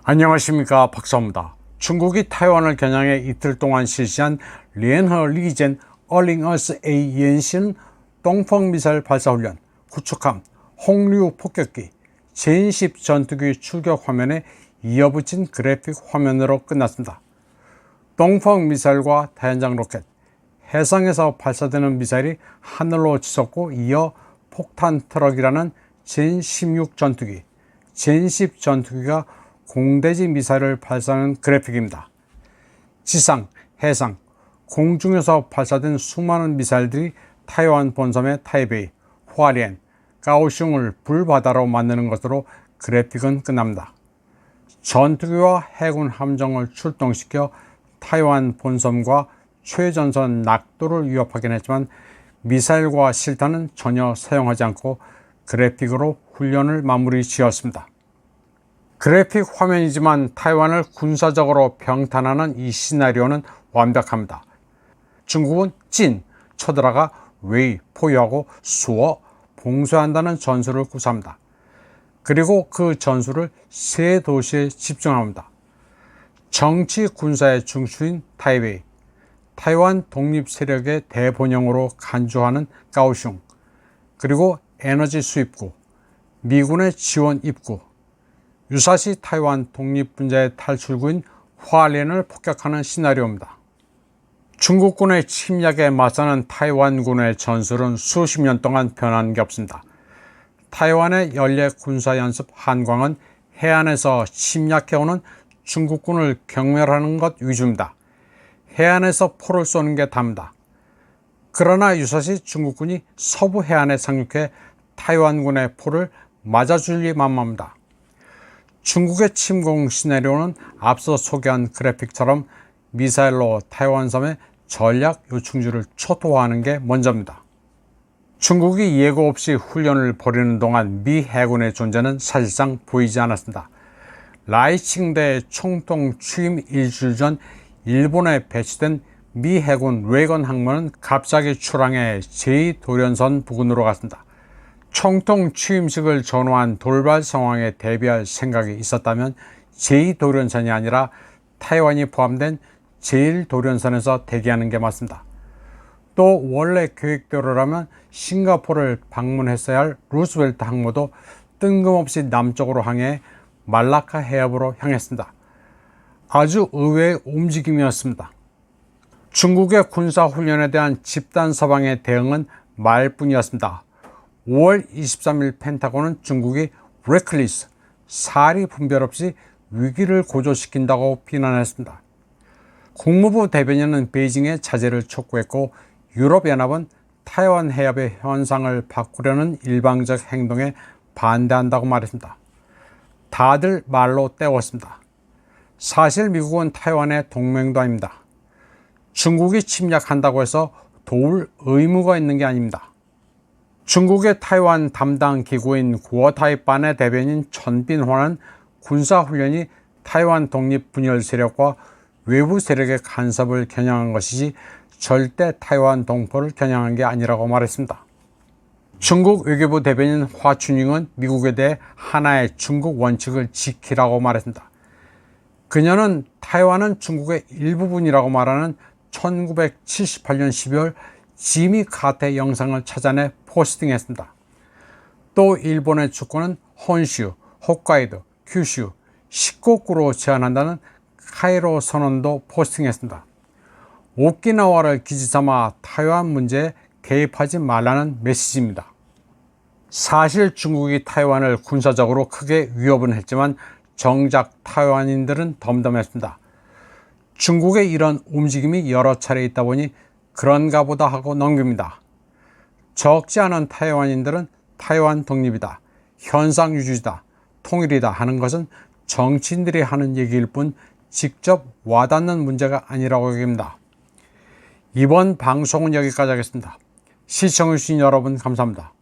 안녕하십니까, 박사입니다. 중국이 타이완을 겨냥해 이틀 동안 실시한聯合 리젠 얼링어스 A 연신 동펑 미사일 발사훈련, 구축함, 홍류 폭격기, 젠10 전투기 출격 화면에 이어붙인 그래픽 화면으로 끝났습니다. 동펑 미사일과 다연장 로켓, 해상에서 발사되는 미사일이 하늘로 치솟고 이어 폭탄 트럭이라는 젠16 전투기, 젠10 전투기가 공대지 미사일을 발사하는 그래픽입니다. 지상, 해상, 공중에서 발사된 수많은 미사일들이 타이완 본섬의 타이베이, 화롄, 가오슝을 불바다로 만드는 것으로 그래픽은 끝납니다. 전투기와 해군 함정을 출동시켜 타이완 본섬과 최전선 낙도를 위협하긴 했지만 미사일과 실탄은 전혀 사용하지 않고 그래픽으로 훈련을 마무리 지었습니다. 그래픽 화면이지만 타이완을 군사적으로 병탄하는 이 시나리오는 완벽합니다. 중국은 찐, 쳐들어가 웨이, 포위하고 수어, 봉쇄한다는 전술을 구사합니다. 그리고 그 전술을 세 도시에 집중합니다. 정치 군사의 중추인 타이베이, 타이완 독립 세력의 대본영으로 간주하는 가오슝, 그리고 에너지 수입구, 미군의 지원 입구, 유사시 타이완 독립분자의 탈출구인 화롄을 폭격하는 시나리오입니다. 중국군의 침략에 맞서는 타이완군의 전술은 수십 년 동안 변한 게 없습니다. 타이완의 연례 군사연습 한광은 해안에서 침략해오는 중국군을 경멸하는 것 위주입니다. 해안에서 포를 쏘는 게 답니다. 그러나 유사시 중국군이 서부 해안에 상륙해 타이완군의 포를 맞아줄리 만무합니다. 중국의 침공 시나리오는 앞서 소개한 그래픽처럼 미사일로 타이완 섬의 전략 요충지를 초토화하는 게 먼저입니다. 중국이 예고 없이 훈련을 벌이는 동안 미 해군의 존재는 사실상 보이지 않았습니다. 라이칭대 총통 취임 일주일 전 일본에 배치된 미 해군 레이건 항모는 갑자기 출항해 제2도련선 부근으로 갔습니다. 총통 취임식을 전후한 돌발 상황에 대비할 생각이 있었다면 제2도련선이 아니라 타이완이 포함된 제1도련선에서 대기하는 게 맞습니다. 또 원래 계획대로라면 싱가포르를 방문했어야 할 루스벨트 항모도 뜬금없이 남쪽으로 항해 말라카 해협으로 향했습니다. 아주 의외의 움직임이었습니다. 중국의 군사훈련에 대한 집단 서방의 대응은 말뿐이었습니다. 5월 23일 펜타곤은 중국이 레클리스, 사리 분별 없이 위기를 고조시킨다고 비난했습니다. 국무부 대변인은 베이징의 자제를 촉구했고 유럽연합은 타이완 해협의 현상을 바꾸려는 일방적 행동에 반대한다고 말했습니다. 다들 말로 때웠습니다. 사실 미국은 타이완의 동맹도 아닙니다. 중국이 침략한다고 해서 도울 의무가 있는 게 아닙니다. 중국의 타이완 담당 기구인 구어타이반의 대변인 천빈호는 군사훈련이 타이완 독립 분열 세력과 외부 세력의 간섭을 겨냥한 것이지 절대 타이완 동포를 겨냥한 게 아니라고 말했습니다. 중국 외교부 대변인 화춘잉은 미국에 대해 하나의 중국 원칙을 지키라고 말했습니다. 그녀는 타이완은 중국의 일부분이라고 말하는 1978년 12월 지미 카테 영상을 찾아내 포스팅했습니다. 또 일본의 주권은 혼슈, 홋카이도, 큐슈, 시코쿠로 제한한다는 카이로 선언도 포스팅했습니다. 오키나와를 기지삼아 타이완 문제에 개입하지 말라는 메시지입니다. 사실 중국이 타이완을 군사적으로 크게 위협은 했지만 정작 타이완인들은 덤덤했습니다. 중국의 이런 움직임이 여러 차례 있다 보니 그런가 보다 하고 넘깁니다. 적지 않은 타이완인들은 타이완 독립이다, 현상 유지다, 통일이다 하는 것은 정치인들이 하는 얘기일 뿐 직접 와닿는 문제가 아니라고 여깁니다. 이번 방송은 여기까지 하겠습니다. 시청해주신 여러분 감사합니다.